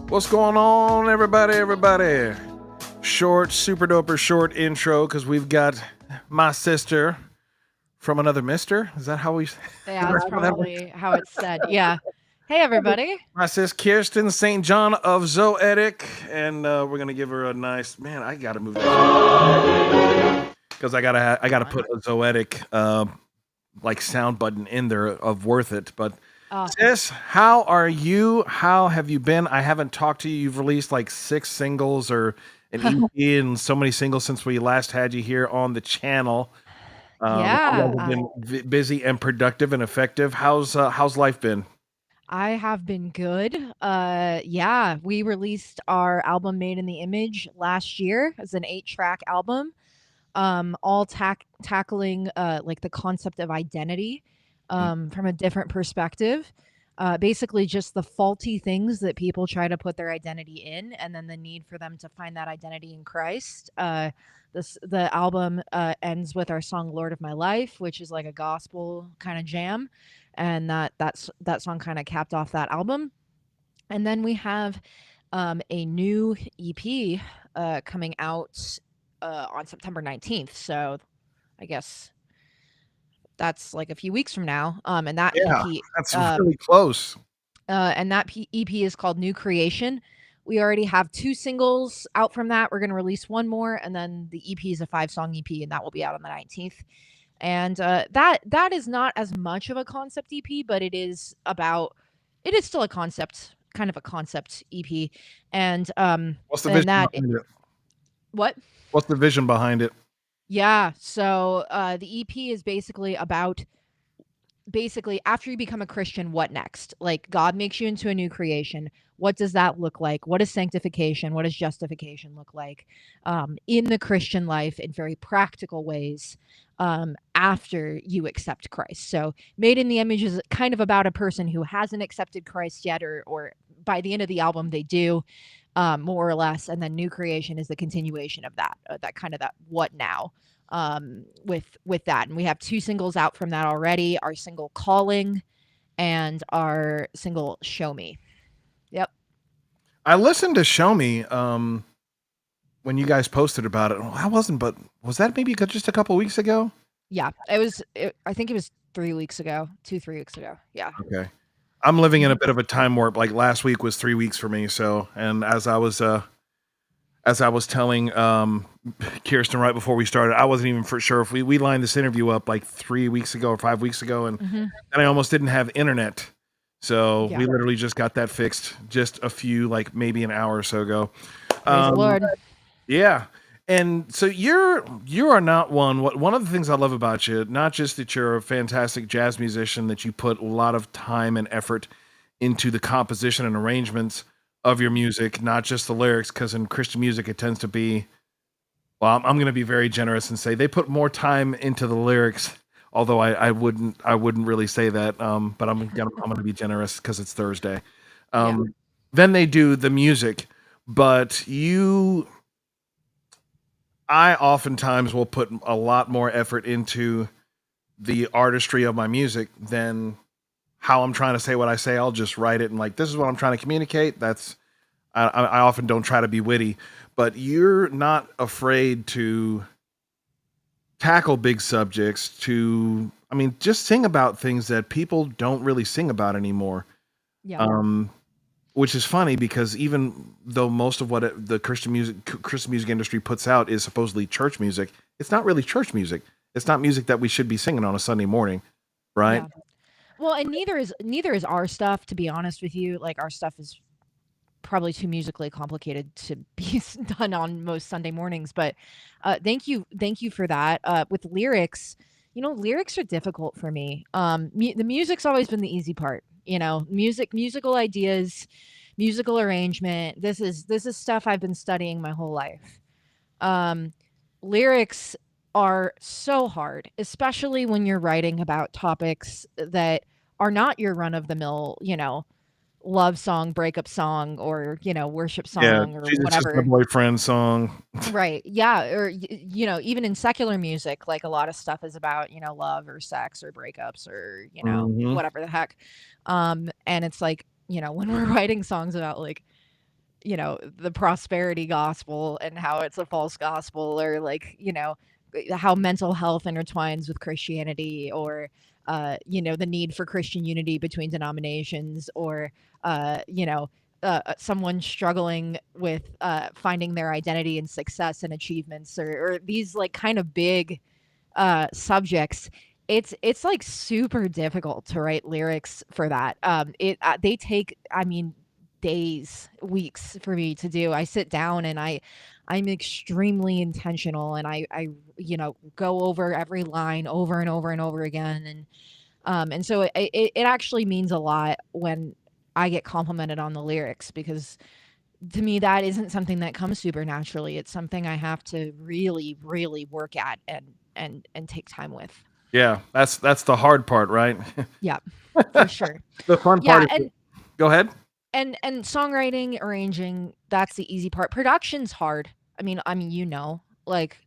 What's going on, everybody? Everybody, short, super duper short intro because we've got my sister from another mister. Is that how we? Yeah, that's probably how it's said. Yeah. Hey, everybody. My sis Kirstyn St John of Zoetic, and we're gonna give her a nice man. I gotta move that because I gotta put a Zoetic like sound button in there of worth it. But Oh, sis, how are you? How have you been? I haven't talked to you. You've released like 6 singles or an EP and so many singles since we last had you here on the channel. You yeah. guys have been busy and productive and effective. How's life been? I have been good. Yeah, we released our album Made in the Image last year as an 8-track album. All tackling like the concept of identity from a different perspective. Basically just the faulty things that people try to put their identity in, and then the need for them to find that identity in Christ. The album ends with our song "Lord of My Life," which is like a gospel kind of jam, and that song kind of capped off that album. And then we have a new EP coming out on September 19th. So I guess that's like a few weeks from now. Yeah, that's really close. And that EP is called New Creation. We already have 2 singles out from that. We're going to release one more, and then the EP is a 5-song EP, and that will be out on the 19th. And that is not as much of a concept EP, but it is still a concept, kind of a concept EP. And What's the and vision that behind it? what? What's the vision behind it? Yeah. So the EP is basically about after you become a Christian, what next? Like, God makes you into a new creation. What does that look like? What is sanctification? What does justification look like in the Christian life in very practical ways after you accept Christ? So, Made in the Image is kind of about a person who hasn't accepted Christ yet, or by the end of the album, they do, more or less. And then New Creation is the continuation of that kind of that what now with that. And we have 2 singles out from that already, our single Calling and our single Show Me. Yep. I listened to Show Me when you guys posted about it. Well, I wasn't, but was that maybe just a couple weeks ago? Yeah. I think it was 3 weeks ago, 2, 3 weeks ago. Yeah. Okay. I'm living in a Mhm. bit of a time warp. Like last week was 3 weeks for me. So, and as I was telling Kirstyn right before we started, I wasn't even for sure if we lined this interview up like 3 weeks ago or 5 weeks ago, and Mhm. I almost didn't have internet. So Yeah. we literally just got that fixed just a few, like maybe an hour or so ago. Praise the Lord. Yeah. And so you are not one of the things I love about you, not just that you're a fantastic jazz musician, that you put a lot of time and effort into the composition and arrangements of your music, not just the lyrics, because in Christian music it tends to be, well, I'm going to be very generous and say they put more time into the lyrics, although I wouldn't really say that, but I'm gonna be generous because it's Thursday. Yeah. Um, then they do the music, but I oftentimes will put a lot more effort into the artistry of my music than how I'm trying to say what I say. I'll just write it and like this is what I'm trying to communicate. I often don't try to be witty, but you're not afraid to tackle big subjects. Just sing about things that people don't really sing about anymore. Yeah. Um, which is funny because even though most of the Christian music industry puts out is supposedly church music, it's not really church music. It's not music that we should be singing on a Sunday morning, right? Yeah. Well, and neither is our stuff, to be honest with you. Like, our stuff is probably too musically complicated to be done on most Sunday mornings. But thank you for that. With lyrics, lyrics are difficult for me. The music's always been the easy part. Musical ideas, musical arrangement. This is stuff I've been studying my whole life. Um, Lyrics are so hard, especially when you're writing about topics that are not your run of the mill, love song, breakup song, or, worship Yeah, song or Jesus is my whatever. boyfriend song. Right. Yeah. Or, even in secular music, like a lot of stuff is about, love or sex or breakups or, Hmm. whatever the heck. And it's like, when we're writing songs about like the prosperity gospel and how it's a false gospel, or like, how mental health intertwines with Christianity, or the need for Christian unity between denominations, or someone struggling with finding their identity and success and achievements, or these like kind of big subjects. It's like super difficult to write lyrics for that. It They take, I mean, days, weeks for me to do. I sit down and I'm extremely intentional, and I go over every line over and over and over again, and so it actually means a lot when I get complimented on the lyrics, because to me that isn't something that comes super naturally. It's something I have to really, really work at and take time with. Yeah, that's the hard part, right? Yeah, for sure. The fun part Yeah, is go ahead. and songwriting, arranging, that's the easy part. Production's hard. I mean, like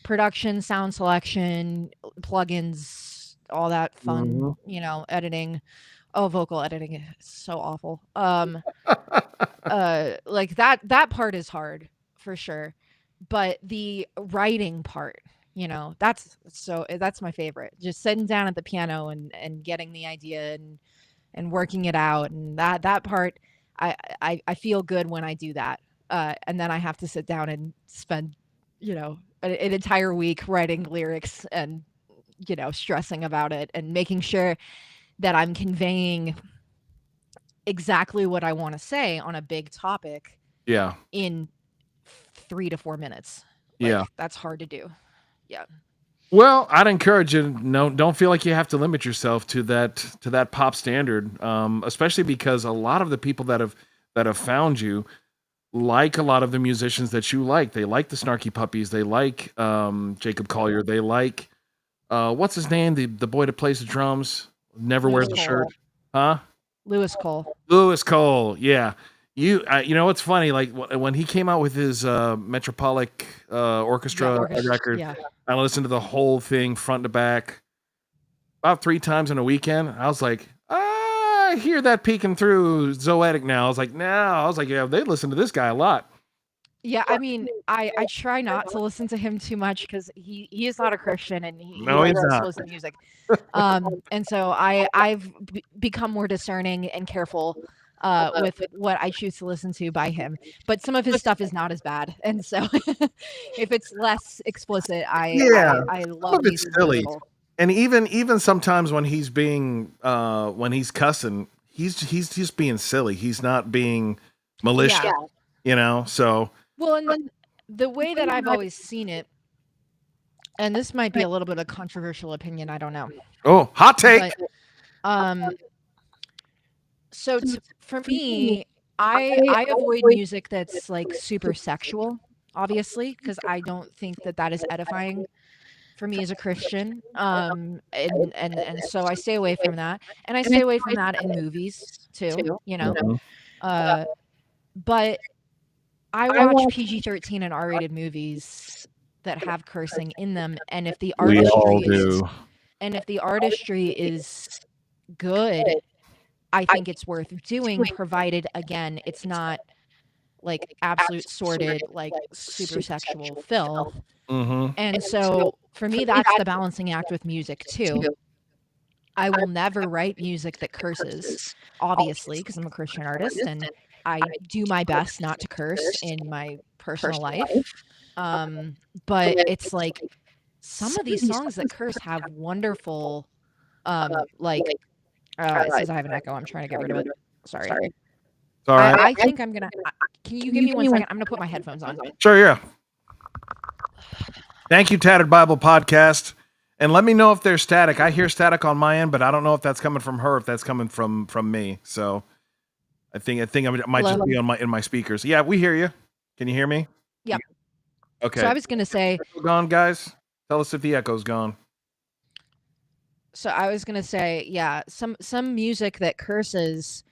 production, sound selection, plugins, all that fun, Mhm. editing. Oh, vocal editing is so awful. Like that part is hard for sure. But the writing part, that's my favorite. Just sitting down at the piano and getting the idea and working it out, and that part, I feel good when I do that. And then I have to sit down and spend, an entire week writing lyrics and stressing about it and making sure that I'm conveying exactly what I want to say on a big topic Yeah. in 3 to 4 minutes. Yeah. Like, that's hard to do. Yeah. Well, I'd encourage you. No, don't feel like you have to limit yourself to that pop standard, especially because a lot of the people that have found you like a lot of the musicians that you like. They like the Snarky Puppies. They like Jacob Collier. They like what's his name? The boy that plays the drums, never wears Lewis a Cole. shirt, huh? Lewis Cole. Lewis Cole. Yeah. You know what's funny? Like when he came out with his Metropolitan Orchestra record, Yeah. I listened to the whole thing front to back about 3 times in a weekend. I was like, I hear that peeking through Zoetic now. I was like, no. I was like, yeah, they listen to this guy a lot. Yeah, I mean, I try not to listen to him too much because he is not a Christian, and he No, he's likes not. explosive music. And so I've become more discerning and careful with what I choose to listen to by him. But some of his stuff is not as bad, and so if it's less explicit, Yeah, I some love of it's me some silly, Lewis Cole. and even sometimes when he's being when he's cussing, he's just being silly. He's not being malicious, Yeah. So Well, and the way that I've always seen it, and this might be a little bit of controversial opinion, I don't know. oh, hot take. But so for me, I avoid music that's like super sexual, obviously, because I don't think that is edifying for me as a Christian. And so I stay away from that, and I stay away from that in movies too. Mhm. But I watch PG-13 and R-rated movies that have cursing in them, and if the We all artistry is do. good, I think it's worth doing, provided again it's not like absolute sordid, like super sexual filth. Mm-hmm. And so for me, that's the balancing act with music too. I will never write music that curses, obviously, because I'm a Christian artist and I do my best not to curse in my personal life. But it's like some of these songs that curse have wonderful, like, it says I have an echo. I'm trying to get rid of it. Sorry. It's all right. I think I'm gonna. Can you give me 1 second? I'm gonna put my headphones on. Sure, yeah. Thank you, Tattered Bible Podcast. And let me know if there's static. I hear static on my end, but I don't know if that's coming from her, if that's coming from me. So I think it might just be on in my speakers. Yeah, we hear you. Can you hear me? Yep. Okay. So I was gonna say, gone, guys. Tell us if the echo's gone. So I was gonna say, yeah, some music that curses.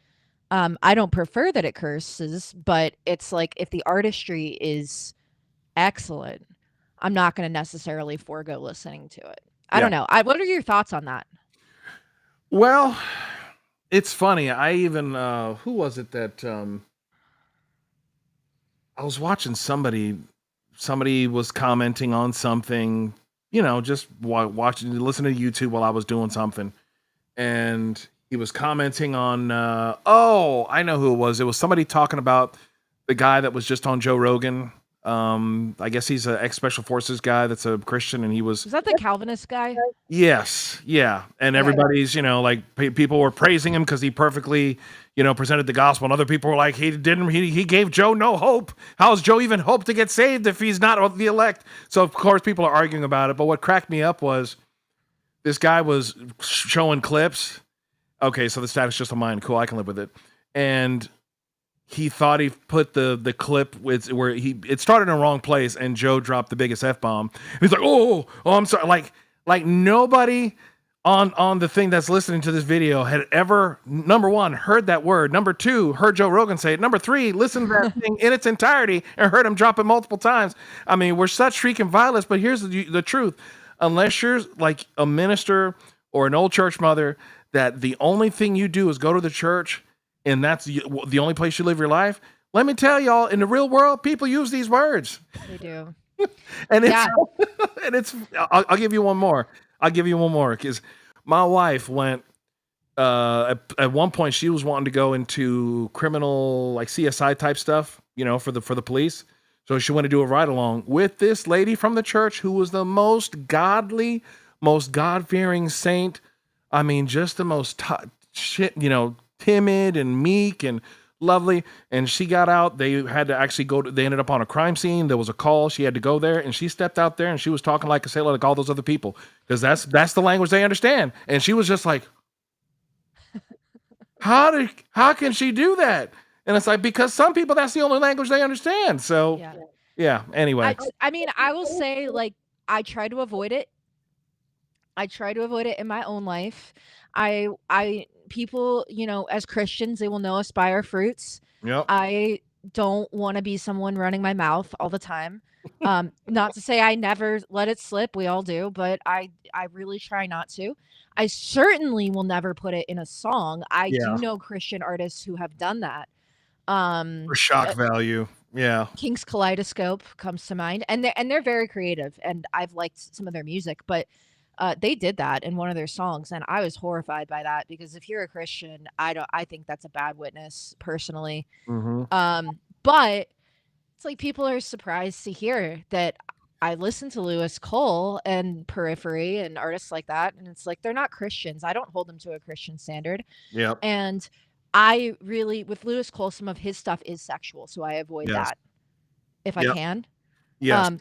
I don't prefer that it curses, but it's like if the artistry is excellent, I'm not going to necessarily forego listening to it. I don't know. What are your thoughts on that? Well, it's funny. I even who was it that I was watching somebody was commenting on something, just watching, listening to YouTube while I was doing something, and he was commenting on, oh, I know who it was. It was somebody talking about the guy that was just on Joe Rogan. I guess he's an ex special forces guy that's a Christian, and he was. Is that the Calvinist guy? Yes, yeah, and Okay. everybody's, like people were praising him because he perfectly, presented the gospel, and other people were like, he didn't, he gave Joe no hope. How's Joe even hope to get saved if he's not the elect? So of course people are arguing about it. But what cracked me up was this guy was showing clips. Okay, so the status just a mine, cool, I can live with it, and he thought he put the clip with where it started in the wrong place, and Joe dropped the biggest F bomb. He's like, oh, I'm sorry, like nobody on the thing that's listening to this video had ever, number one, heard that word, number two, heard Joe Rogan say it, number three, listened to that thing in its entirety and heard him drop it multiple times. I mean, we're such freaking violence, but here's the truth: unless you're like a minister or an old church mother, that the only thing you do is go to the church and that's the only place you live your life. Let me tell y'all, in the real world, people use these words. They do. And it's Yeah. and it's. I'll give you one more. I'll give you one more because my wife went. At one point, she was wanting to go into criminal, like CSI type stuff, for the police. So she went to do a ride along with this lady from the church who was the most godly, most God fearing saint. I mean, just the most timid and meek and lovely. And she got out. They had to actually they ended up on a crime scene. There was a call. She had to go there, and she stepped out there and she was talking like a sailor, like all those other people, because that's the language they understand. And she was just like, how can she do that? And it's like, because some people, that's the only language they understand. So yeah. Anyway, I mean, I will say, like, I try to avoid it. I try to avoid it in my own life. People, as Christians, they will know us by our fruits. yep. I don't want to be someone running my mouth all the time. Not to say I never let it slip. We all do, but I really try not to. I certainly will never put it in a song. I do Yeah. know Christian artists who have done that. For shock value. Yeah. King's Kaleidoscope comes to mind, and they're very creative, and I've liked some of their music, but they did that in one of their songs, and I was horrified by that because if you're a Christian, I think that's a bad witness personally. Mm-hmm. But it's like people are surprised to hear that I listen to Lewis Cole and Periphery and artists like that, and it's like they're not Christians. I don't hold them to a Christian standard. Yep. And I really, with Lewis Cole, some of his stuff is sexual, so I avoid Yes. that if I Yep. can. Yes.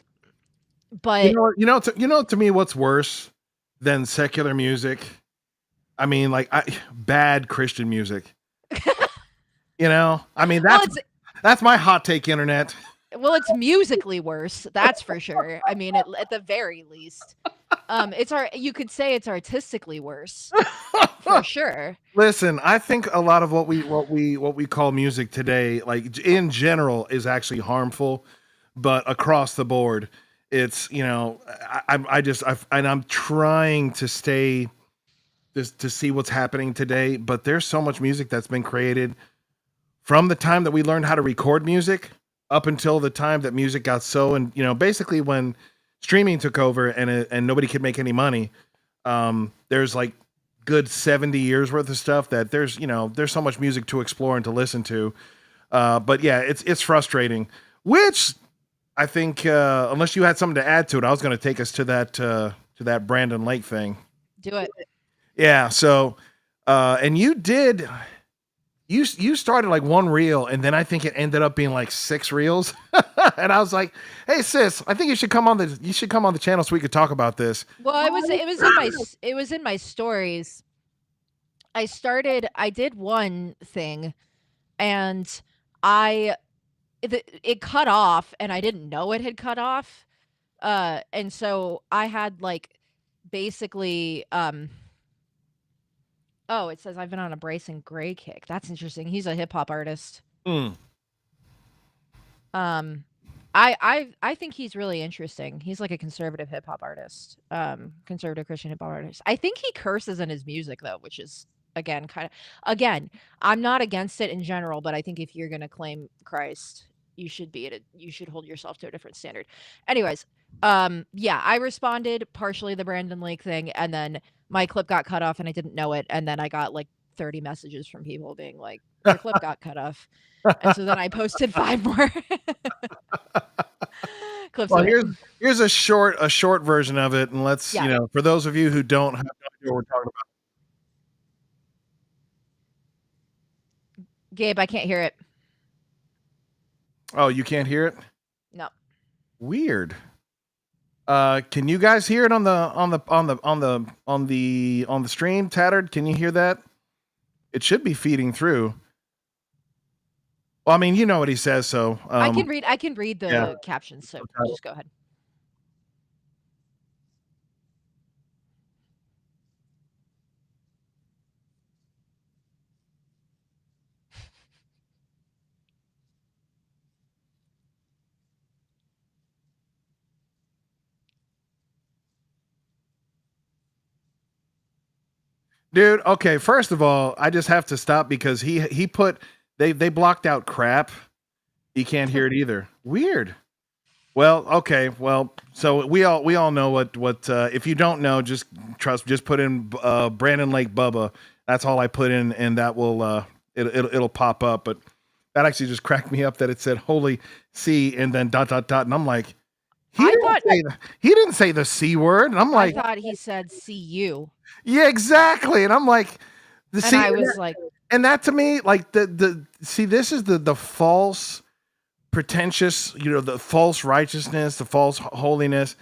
But To me, what's worse than secular music? I mean, like bad Christian music. I mean, that's my hot take, internet. well, it's musically worse, that's for sure. I mean, at the very least, you could say it's artistically worse for sure. Listen, I think a lot of what we call music today, like in general, is actually harmful, but across the board, it's I'm trying to stay to see what's happening today, but there's so much music that's been created from the time that we learned how to record music up until the time that music got so, and basically when streaming took over and nobody could make any money. There's like good 70 years worth of stuff that there's so much music to explore and to listen to. But yeah, it's frustrating, which I think unless you had something to add to it, I was going to take us to that Brandon Lake thing. Do it. Yeah. So, and you started like one reel, and then I think it ended up being like 6 reels. And I was like, "Hey sis, I think you should come on the channel so we could talk about this." Well, it was in my stories. I did one thing, and it cut off, and I didn't know it had cut off. And so I had like basically oh, it says I've been on a Bryson Gray kick. That's interesting. He's a hip hop artist. Mm. I think he's really interesting. He's like a conservative hip hop artist. Conservative Christian hip hop artist. I think he curses in his music though, which is again, I'm not against it in general, but I think if you're going to claim Christ, you should be at you should hold yourself to a different standard. Anyways, yeah, I responded partially the Brandon Lake thing, and then my clip got cut off and I didn't know it, and then I got like 30 messages from people being like, your clip got cut off. And so then I posted 5 more clips Well, of it. here's a short version of it, and let's Yeah. for those of you who don't have no idea what we're talking about. Gabe, I can't hear it. Oh, you can't hear it? No. Weird. Can you guys hear it on the stream? Tattered, can you hear that? It should be feeding through. Well, I mean, you know what he says, so I can read the yeah. captions, so just go ahead. Dude, okay, first of all, I just have to stop because he put they blocked out crap. He can't hear it either. Weird. Well, okay. Well, so we all know what if you don't know, just put in Brandon Lake Bubba. That's all I put in, and that will it'll pop up. But that actually just cracked me up that it said holy C and then ... and I'm like, he didn't say the C word, and I'm like, I thought he said see you. Yeah, exactly, and I'm like, I was like, and that to me, like the see, this is the false pretentious, the false righteousness, the false holiness.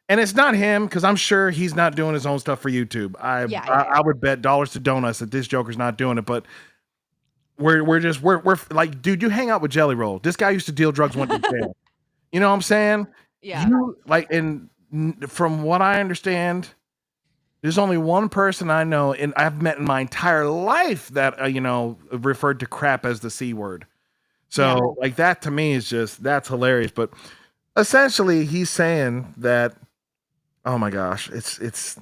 And it's not him, because I'm sure he's not doing his own stuff for YouTube. I would bet dollars to donuts that this Joker's not doing it, but we're like, dude, you hang out with Jelly Roll. This guy used to deal drugs, went to jail. You know what I'm saying? Yeah. And from what I understand, there's only one person I know and I've met in my entire life that referred to crap as the C word. So like that to me is that's hilarious. But essentially he's saying that, oh my gosh, it's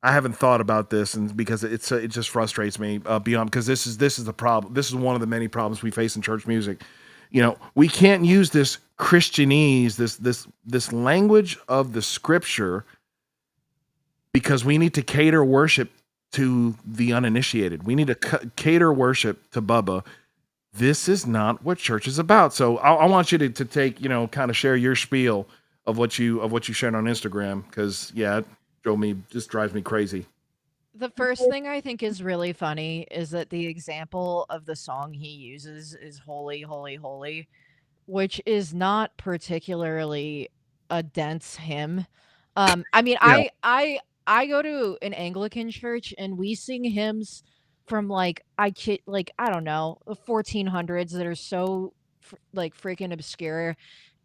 I haven't thought about this, and because it just frustrates me beyond, because this is the problem. This is one of the many problems we face in church music. We can't use this Christianese, this language of the scripture, because we need to cater worship to the uninitiated. We need to cater worship to Bubba. This is not what church is about. So I want you to take, kind of share your spiel of what you shared on Instagram, because it just drives me crazy. The first thing I think is really funny is that the example of the song he uses is Holy, Holy, Holy, which is not particularly a dense hymn. I mean, I go to an Anglican church and we sing hymns from I don't know, the 1400s that are so freaking obscure,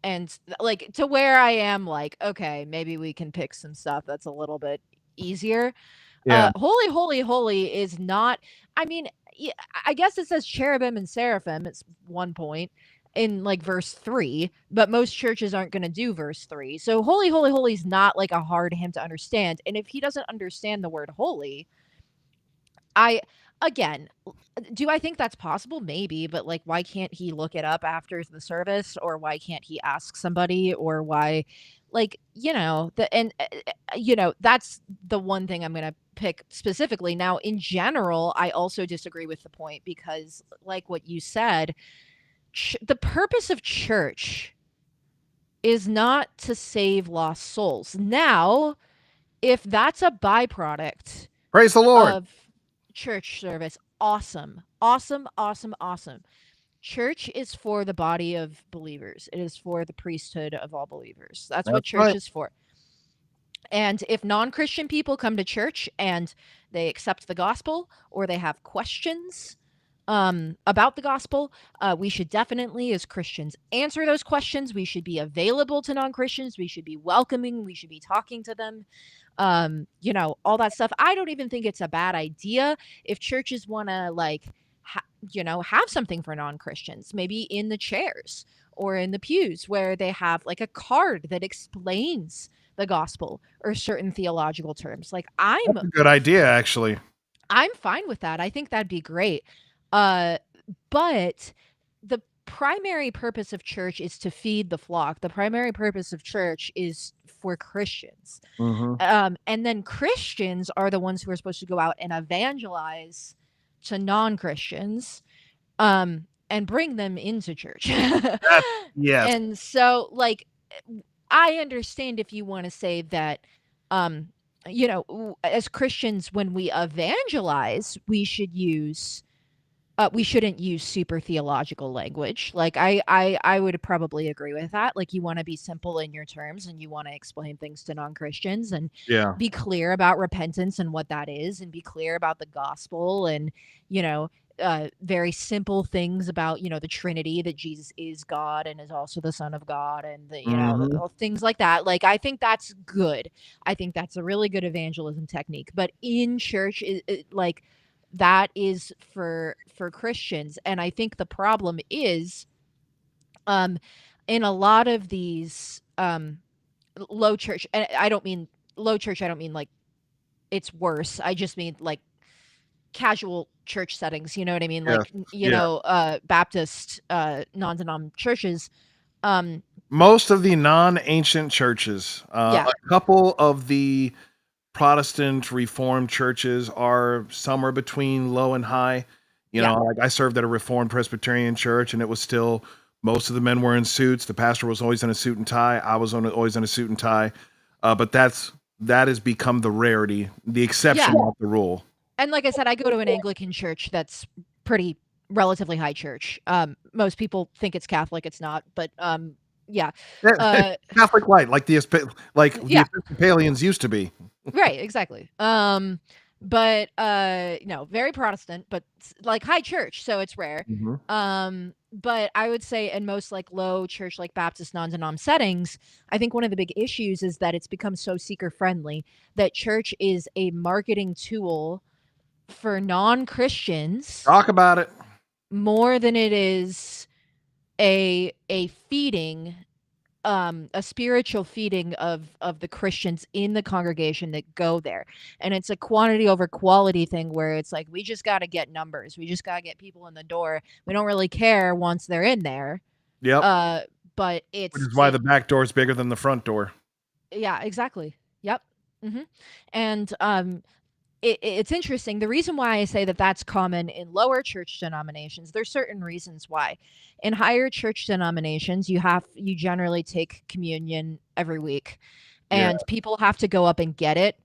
and like to where I am like, okay, maybe we can pick some stuff that's a little bit easier. Yeah. Holy, Holy, Holy is not, I mean, I guess it says cherubim and seraphim. It's one point in verse 3, but most churches aren't going to do verse 3. So Holy, Holy, Holy is not like a hard hymn to understand. And if he doesn't understand the word holy, again, do I think that's possible? Maybe, but why can't he look it up after the service, or why can't he ask somebody, or why, that's the one thing I'm going to pick specifically. Now, in general, I also disagree with the point, because like what you said, the purpose of church is not to save lost souls. Now, if that's a byproduct, praise the Lord, of church service, awesome. Awesome, awesome, awesome. Church is for the body of believers. It is for the priesthood of all believers. That's what church is for. And if non-Christian people come to church and they accept the gospel, or they have questions about the gospel, we should definitely, as Christians, answer those questions. We should be available to non-Christians. We should be welcoming. We should be talking to them. All that stuff. I don't even think it's a bad idea if churches want to have something for non-Christians, maybe in the chairs or in the pews, where they have a card that explains the gospel or certain theological terms. That's a good idea, actually. I'm fine with that. I think that'd be great. But the primary purpose of church is to feed the flock. The primary purpose of church is for Christians. Hmm. And then Christians are the ones who are supposed to go out and evangelize to non-Christians, and bring them into church. That's, yes. And so, like, I understand if you want to say that, um, as Christians, when we evangelize, we shouldn't use super theological language. Like I would probably agree with that. Like you want to be simple in your terms and you want to explain things to non-Christians and Yeah. be clear about repentance and what that is and be clear about the gospel and, you know, very simple things about, the Trinity, that Jesus is God and is also the Son of God, and Hmm. things like that. Like I think that's good. I think that's a really good evangelism technique. But in church, like that is for Christians, and I think the problem is, um in a lot of these low church, and I don't mean low church, I don't mean like it's worse. I just mean like casual church settings, you know what I mean? Yes. Like Yeah. Baptist non-denom churches. Um Most of the non-ancient churches, yeah. a couple of the Protestant Reformed churches are somewhere between low and high. Yeah. Like I served at a Reformed Presbyterian church, and it was still most of the men were in suits. The pastor was always in a suit and tie. I was always in a suit and tie. But that has become the rarity, the exception, Yeah. not the rule. And like I said, I go to an Anglican church that's pretty relatively high church. Most people think it's Catholic, it's not, but yeah. Uh Catholic light, like the yeah, Episcopalians used to be. right, exactly. But no, very Protestant, but like high church, so it's rare. Hmm. But I would say in most like low church, like Baptist non-denom settings, I think one of the big issues is that it's become so seeker friendly that church is a marketing tool for non-Christians Talk about it. more than it is a feeding, a spiritual feeding of the Christians in the congregation that go there. And it's a quantity over quality thing where it's like we just got to get numbers. We just got to get people in the door. We don't really care once they're in there. Yep. Uh but Which it's is why the back door is bigger than the front door. yeah, exactly. Yep. Mhm. And it's interesting. The reason why I say that that's common in lower church denominations, there's certain reasons why. In higher church denominations, you generally take communion every week, Yeah. and people have to go up and get it.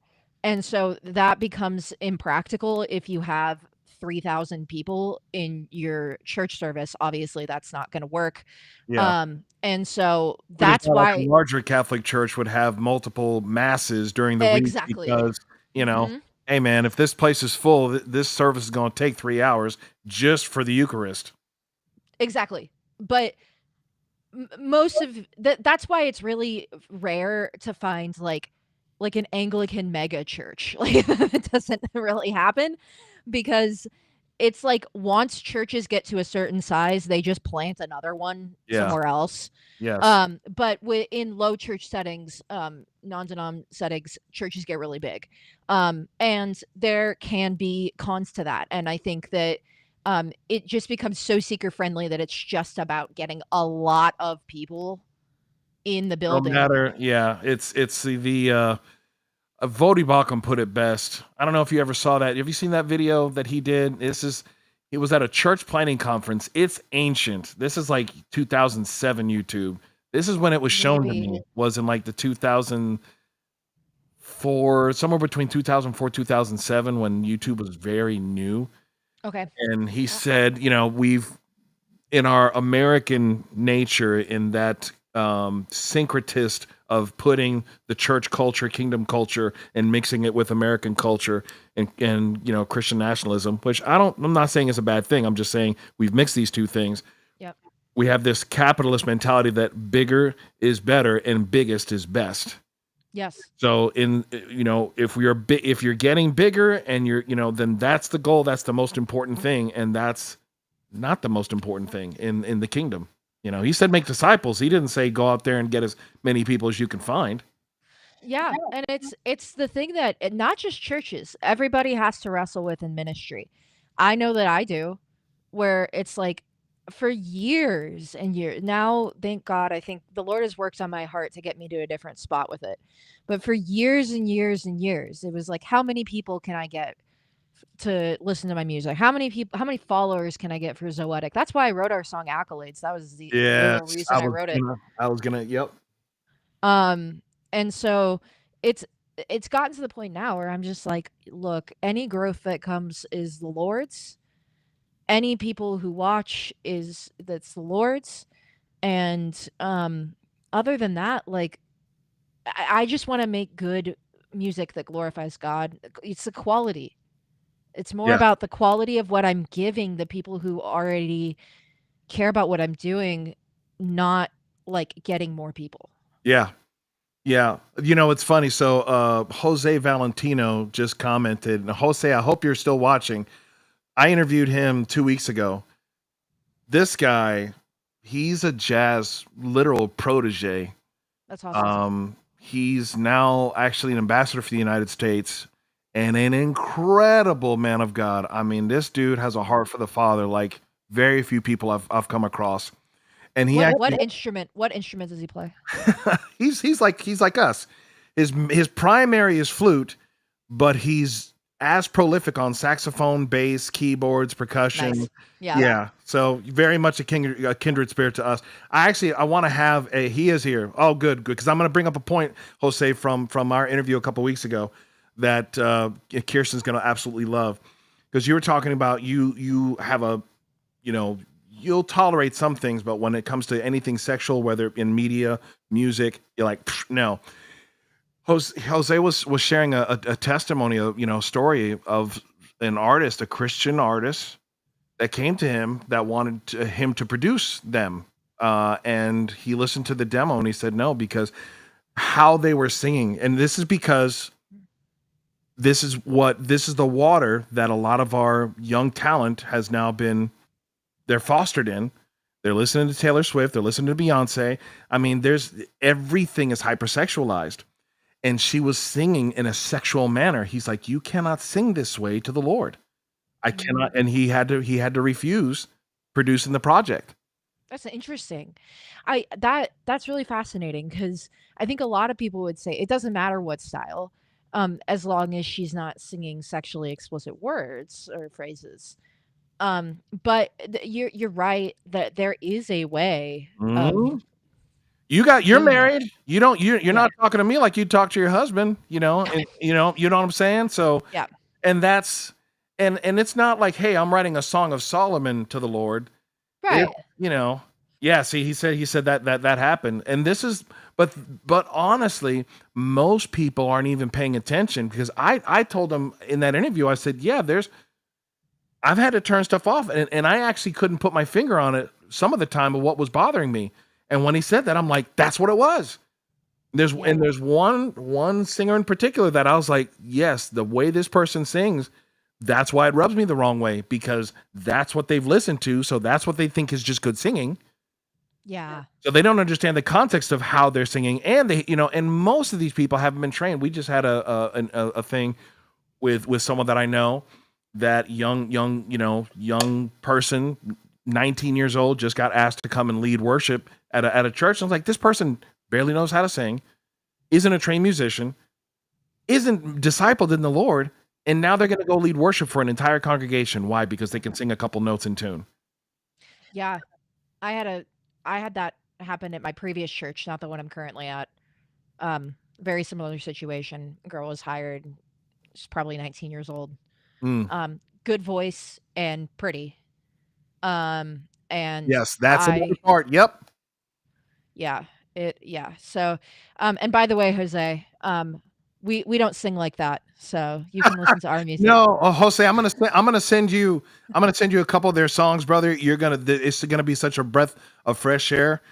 And so that becomes impractical if you have 3,000 people in your church service. Obviously, that's not going to work. Yeah. And so Which is that's why like a why larger Catholic church would have multiple masses during the week exactly. because, you know, Mhm. hey man, if this place is full, this service is going to take 3 hours just for the Eucharist. Exactly. But most of that's why it's really rare to find like an Anglican mega church. Like it doesn't really happen because it's like once churches get to a certain size, they just plant another one Yeah. somewhere else. Yes. But in low church settings, non-denom settings, churches get really big. And there can be cons to that. And I think that it just becomes so seeker friendly that it's just about getting a lot of people in the No building. matter. Yeah. It's the Vodi Bakum put it best. I don't know if you ever saw that. Have you seen that video that he did? It was at a church planning conference. It's ancient. This is like 2007 YouTube. This is when it was shown to Maybe. me. Was in like the 2004, somewhere between 2004 2007 when YouTube was very new. Okay. And he said, we've in our American nature, in that syncretist of putting the church culture, kingdom culture, and mixing it with American culture and Christian nationalism, which I'm not saying is a bad thing. I'm just saying we've mixed these two things. Yep. We have this capitalist mentality that bigger is better and biggest is best. Yes. So if if you're getting bigger and then that's the goal, that's the most important thing, and that's not the most important thing in the kingdom. He said make disciples. He didn't say go out there and get as many people as you can find. Yeah, and it's the thing that not just churches, everybody has to wrestle with in ministry. I know that I do, where it's like for years and years now, thank God, I think the Lord has worked on my heart to get me to a different spot with it. But for years and years and years, it was like, how many people can I get to listen to my music? How many followers can I get for Zoetic? That's why I wrote our song Accolades. That was the literal Yes, reason I wrote it. I was gonna, yep. Um, and so it's it's gotten to the point now where I'm just like, look, any growth that comes is the Lord's. Any people who watch is that's the Lord's. And other than that, like I just want to make good music that glorifies God. It's the quality. It's more Yeah, about the quality of what I'm giving the people who already care about what I'm doing, not like getting more people. yeah, yeah. It's funny. So, Jose Valentino just commented, and Jose, I hope you're still watching. I interviewed him 2 weeks ago. This guy, he's a jazz literal protege. That's awesome. He's now actually an ambassador for the United States and an incredible man of God. I mean, this dude has a heart for the Father, like very few people I've come across. And he actually What instrument does he play? he's like us. His primary is flute, but he's as prolific on saxophone, bass, keyboards, percussion. Nice. Yeah. Yeah, so very much a kindred spirit to us. I want to have a. He is here. Oh, good, because I'm going to bring up a point, Jose, from our interview a couple weeks ago that Kirsten's going to absolutely love, because you were talking about you have a, you know, you'll tolerate some things, but when it comes to anything sexual, whether in media, music, you're like, no. Jose was sharing a testimony, of story of an artist, a Christian artist that came to him that wanted him to produce them, and he listened to the demo and he said no, because how they were singing, and this is because this is the water that a lot of our young talent has now been, they're fostered in. They're listening to Taylor Swift, they're listening to Beyonce. I mean, there's everything is hypersexualized, and she was singing in a sexual manner. He's like, you cannot sing this way to the Lord. I Mm, cannot, and he had to refuse producing the project. that's interesting. That's really fascinating because I think a lot of people would say it doesn't matter what style, as long as she's not singing sexually explicit words or phrases. But you're right that there is a way of Mhm. You're doing that. married. You're Yeah. not talking to me like you talk to your husband, and you know what I'm saying? So, Yeah. and that's and it's not like, hey, I'm writing a song of Solomon to the Lord. It, Right. you know, yeah, see, he said that happened. And this is, but honestly, most people aren't even paying attention, because I told them in that interview, I said, yeah, I've had to turn stuff off, and I actually couldn't put my finger on it some of the time of what was bothering me. And when he said that, I'm like, that's what it was. Yeah. There's one singer in particular that I was like, yes, the way this person sings, that's why it rubs me the wrong way, because that's what they've listened to, so that's what they think is just good singing. Yeah. So they don't understand the context of how they're singing, and and most of these people haven't been trained. We just had a thing with someone that I know, that young person, 19 years old, just got asked to come and lead worship at a church. And I was like, this person barely knows how to sing, isn't a trained musician, isn't discipled in the Lord, and now they're going to go lead worship for an entire congregation. Why? Because they can sing a couple notes in tune. Yeah. I had a I had that happen at my previous church, not the one I'm currently at. Very similar situation. A girl was hired. She's probably 19 years old. Mm. Good voice and pretty. And Yes, that's another I part. Yep. yeah, yeah. So, and by the way, Jose, we don't sing like that. So you can listen to our music. No, Jose, I'm gonna send you a couple of their songs, brother. It's gonna be such a breath of fresh air.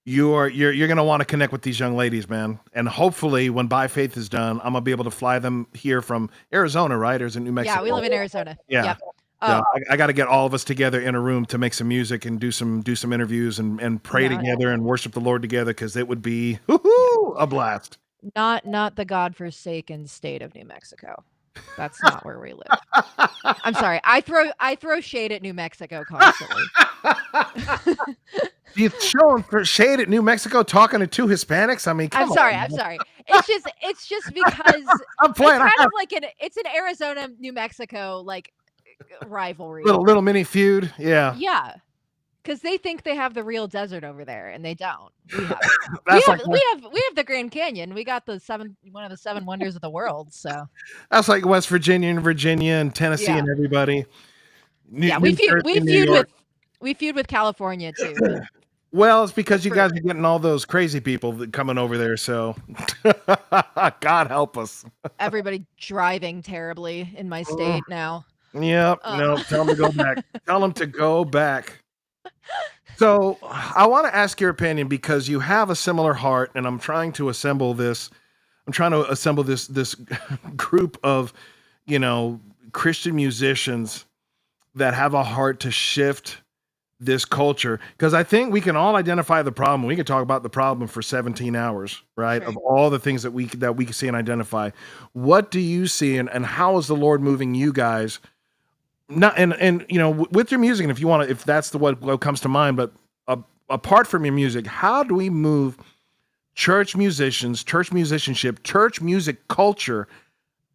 You're gonna want to connect with these young ladies, man. And hopefully, when By Faith is done, I'm gonna be able to fly them here from Arizona, right? Or is it New Yeah, we Mexico? live in Arizona. Yeah. Yep. So Oh, I got to get all of us together in a room to make some music and do some interviews and pray not together and worship the Lord together, because it would be yeah, a blast. not the godforsaken state of New Mexico. That's not where we live. I'm sorry. I throw shade at New Mexico constantly. You showing for shade at New Mexico talking to two Hispanics? I mean, I'm come sorry. on. I'm Man. sorry. It's just because I'm it's playing. I kind have of like an Arizona New Mexico like rivalry. little mini feud. Yeah, Yeah, because they think they have the real desert over there, and they don't. We have we that's have like we have we have the Grand Canyon. We got the one of the seven wonders of the world. So West Virginia and Virginia and Tennessee yeah, and everybody. yeah. New Jersey, New York. We feud with California too, but Well, it's because you for guys are getting all those crazy people that coming over there. So, God help us. everybody driving terribly in my state now. Yep. Uh, No, tell them to go back. Tell them to go back. So, I want to ask your opinion because you have a similar heart, and I'm trying to assemble this. I'm trying to assemble this group of, you know, Christian musicians that have a heart to shift this culture because I think we can all identify the problem. We can talk about the problem for 17 hours, right? sure. Of all the things that we can see and identify. What do you see and how is the Lord moving you guys? Not and you know with your music, and if you want to, if that's what comes to mind, but apart from your music, how do we move church musicians, church musicianship, church music culture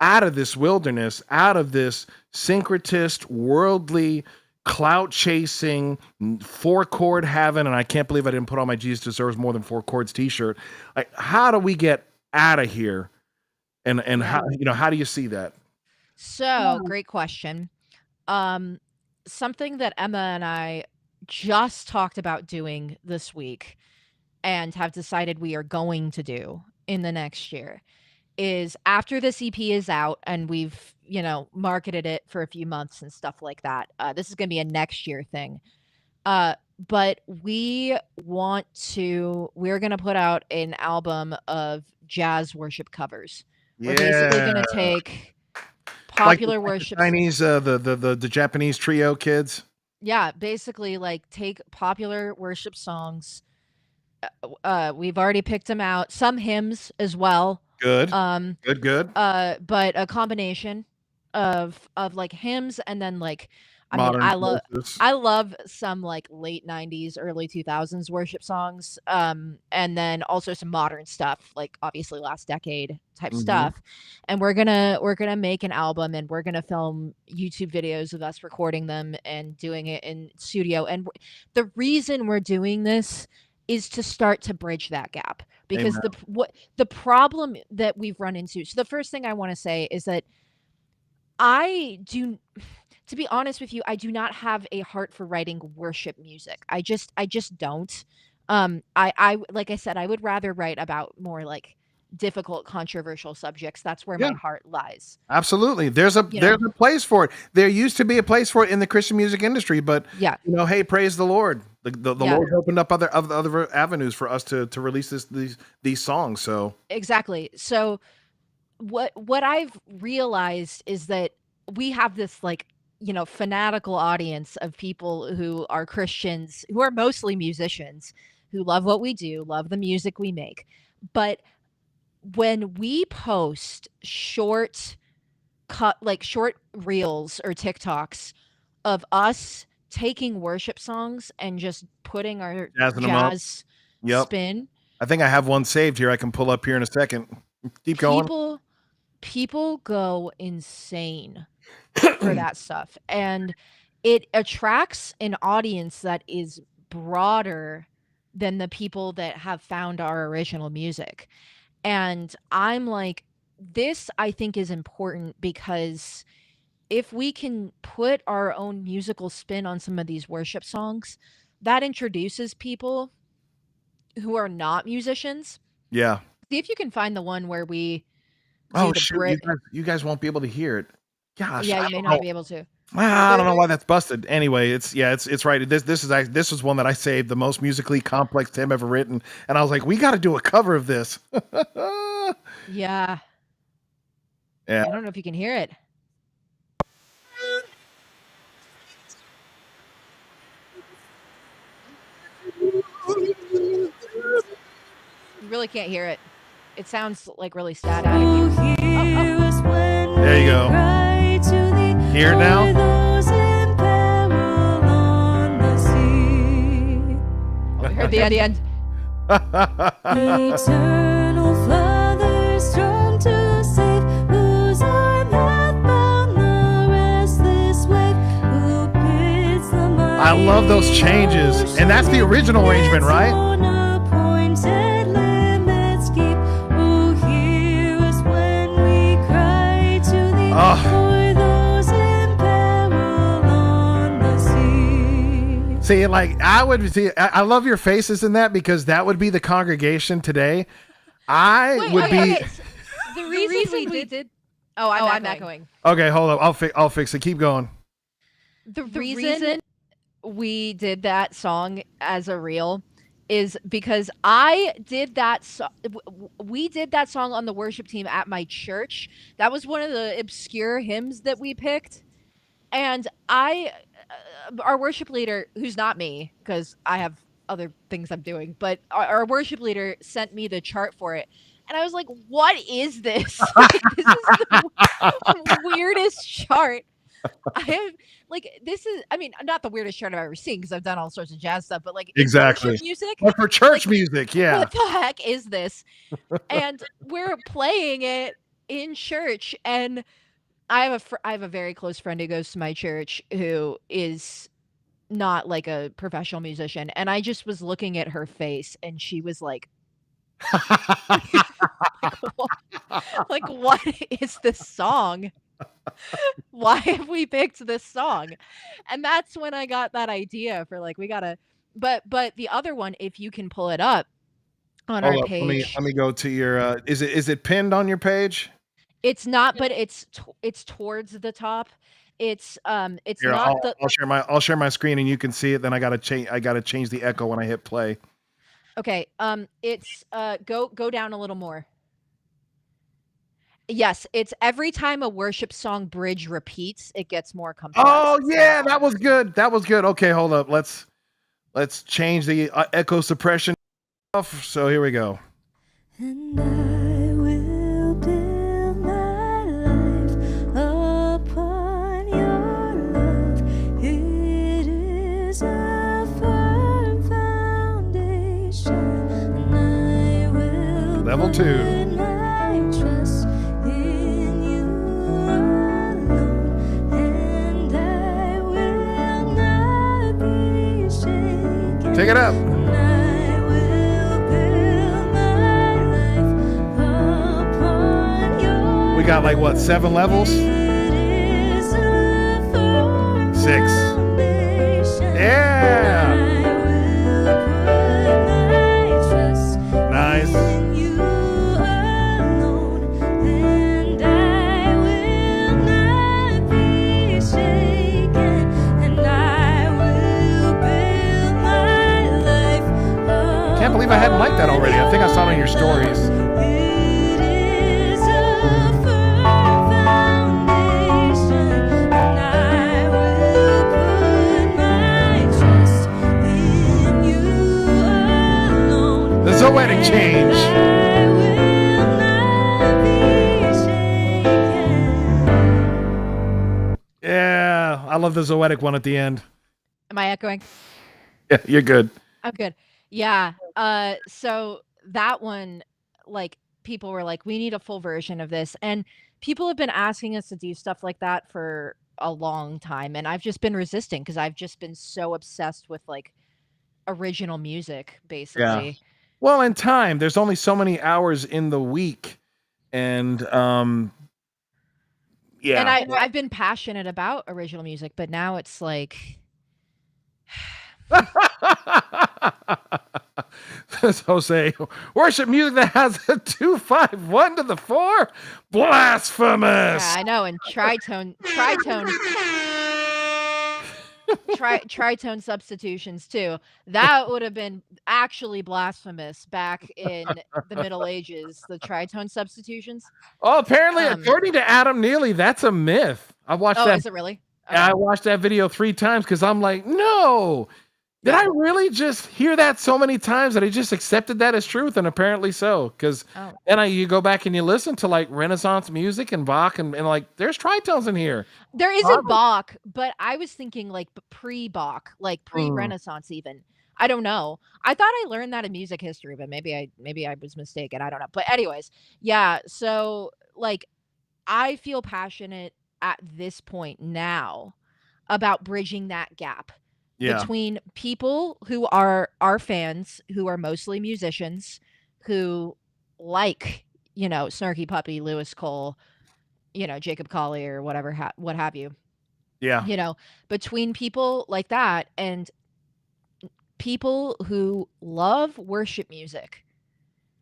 out of this wilderness, out of this syncretist, worldly, clout chasing, four chord having, and I can't believe I didn't put on my Jesus deserves more than four chords t-shirt. Like, how do we get out of here? And Yeah. how do you see that? So great question. Um, Something that Emma and I just talked about doing this week and have decided we are going to do in the next year is after this EP is out and we've, marketed it for a few months and stuff like that. This is going to be a next year thing. But we're going to put out an album of jazz worship covers. We're basically going Yeah. to take Like popular the worship. Chinese, the Japanese trio kids. Yeah, basically like take popular worship songs. We've already picked them out. Some hymns as well. Good. Um, Good. but a combination of like hymns and then like I mean Modern voices. I love some like late 90s early 2000s worship songs and then also some modern stuff like obviously last decade type Mhm. stuff and we're going to make an album and we're going to film YouTube videos of us recording them and doing it in studio and the reason we're doing this is to start to bridge that gap because Amen. the problem that we've run into. So the first thing I want to say is that I do to be honest with you, I do not have a heart for writing worship music. I just don't. I like I said, I would rather write about more like difficult, controversial subjects. That's where Yeah. my heart lies. Absolutely. There's You know? a place for it. There used to be a place for it in the Christian music industry, but Yeah. hey, praise the Lord. The Yeah. Lord opened up other avenues for us to release these songs. So Exactly. So what I've realized is that we have this like fanatical audience of people who are Christians who are mostly musicians who love what we do, love the music we make. But when we post short reels or TikToks of us taking worship songs and just putting our jazzing them up. jazz Yep. spin, I think I have one saved here. I can pull up here in a second. Keep going. people go insane for that stuff and it attracts an audience that is broader than the people that have found our original music and I'm like this I think is important because if we can put our own musical spin on some of these worship songs that introduces people who are not musicians. Yeah. See if you can find the one where we Oh do the shoot, Brit. you guys won't be able to hear it. Gosh, Yeah, I you may don't not know. be able to. Well, I don't know There why that's busted. Anyway, it's right. This is one that I saved, the most musically complex Tim ever written, and I was like, we got to do a cover of this. Yeah. Yeah. I don't know if you can hear it. You really can't hear it. It sounds like really static. Oh, oh. There you go. cry to thee. Hear it now? For those in peril on the sea. Oh, we heard the end. Eternal Father, strong to save, whose arm hath bound the restless wave, who bids the mighty I love those changes. And that's the original arrangement, right? on appointed limits keep, who hear us when we cry to thee. Oh. For those in peril on the sea. See, like I love your faces in that because that would be the congregation today. The reason we did. Oh, I'm echoing. Okay, hold up. I'll fix it. Keep going. The reason we did that song as a reel is because I did that. We did that song on the worship team at my church. That was one of the obscure hymns that we picked, and our worship leader, who's not me, because I have other things I'm doing, but our worship leader sent me the chart for it. And I was like, what is this? Like, this is the weirdest chart. This is, I mean, not the weirdest chart I've ever seen because I've done all sorts of jazz stuff, but like, Exactly. worship music. But for church music, yeah. What the heck is this? And we're playing it in church, and I have a very close friend who goes to my church who is not like a professional musician, and I just was looking at her face, and she was like, like, what is this song? Why have we picked this song? And that's when I got that idea for like, we gotta, but the other one, if you can pull it up on our page. Let me go to your. Is it pinned on your page? It's not, but it's towards the top. It's Here, not I'll share my screen and you can see it. Then I gotta change the echo when I hit play. Okay. It's go down a little more. Yes, it's every time a worship song bridge repeats, it gets more complex. Oh yeah, that was good. That was good. Okay, hold up. Let's change the echo suppression off. So here we go. And I will build my life upon your love. It is a firm foundation. And I will Level 2. put my trust in you alone. And I will not be shaken. Take it up. We got like what, 7 levels? 6. Yeah. Nice. Can't believe I hadn't liked that already. I think I saw it on your stories. The Zoetic change. Yeah, I love the Zoetic one at the end. Am I echoing? Yeah, you're good. I'm good. Yeah. So that one, like, people were like, we need a full version of this. And people have been asking us to do stuff like that for a long time. And I've just been resisting because I've just been so obsessed with like original music, basically. Yeah. Well, in time, there's only so many hours in the week. And yeah. And I've been passionate about original music, but now it's like Says Jose, worship music that has a 2-5-1 to the 4? Blasphemous. yeah, I know, and tritone tritone substitutions too. That would have been actually blasphemous back in the Middle Ages, the tritone substitutions. Oh, apparently, according to Adam Neely, that's a myth. I watched that. Is it really? I watched that video 3 times because I'm like, no, Did I really just hear that so many times that I just accepted that as truth? And apparently so, because Oh, then you go back and you listen to like Renaissance music and Bach and like there's tritones in here. there Huh? isn't Bach, but I was thinking like pre-Bach, like Mm. pre-Renaissance even. I don't know. I thought I learned that in music history, but maybe I was mistaken. I don't know. But anyways, yeah, so like I feel passionate at this point now about bridging that gap Yeah. between people who are our fans, who are mostly musicians, who like, Snarky Puppy, Lewis Cole, Jacob Collier, whatever, what have you, Yeah. Between people like that and people who love worship music.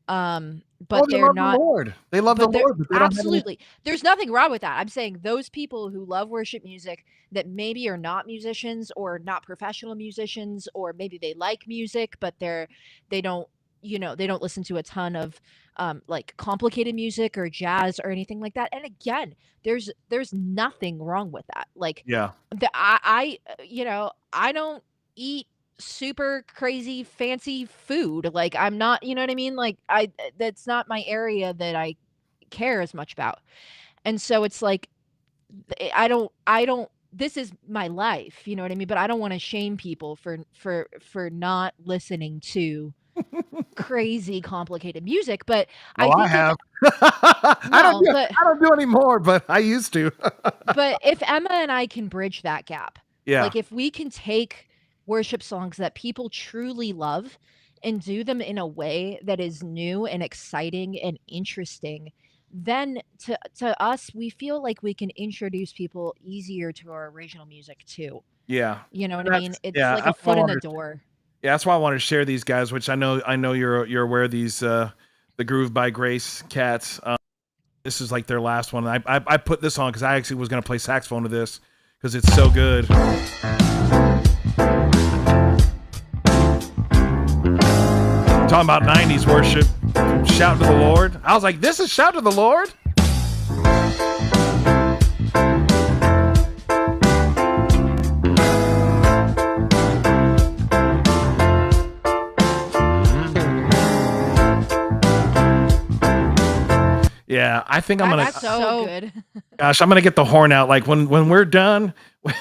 But They they're love the not. Lord. They love the But they're Lord, but they don't have any. absolutely. There's nothing wrong with that. I'm saying those people who love worship music that maybe are not musicians or not professional musicians, or maybe they like music, but they don't, they don't listen to a ton of like complicated music or jazz or anything like that. And again, there's nothing wrong with that. Like Yeah. I don't eat super crazy fancy food. Like I'm not, you know what I mean? Like that's not my area that I care as much about. And so it's like I don't this is my life, you know what I mean? But I don't want to shame people for not listening to crazy complicated music, but I Well, I think have. I no, but don't do anymore, but I used to. but if Emma and I can bridge that gap, Yeah. like if we can take worship songs that people truly love and do them in a way that is new and exciting and interesting, then to us, we feel like we can introduce people easier to our original music too. Yeah. You know what I That's- mean? It's yeah, like a that's what foot I in the wanted- door. Yeah, that's why I wanted to share these guys, which I know you're aware of these the Groove by Grace cats. This is like their last one. I put this on because I actually was gonna play saxophone to this because it's so good. Talking about 90s worship. Shout to the Lord. I was like, this is Shout to the Lord? Yeah, I think I'm gonna. That's so good. Gosh, I'm gonna get the horn out. Like when we're done,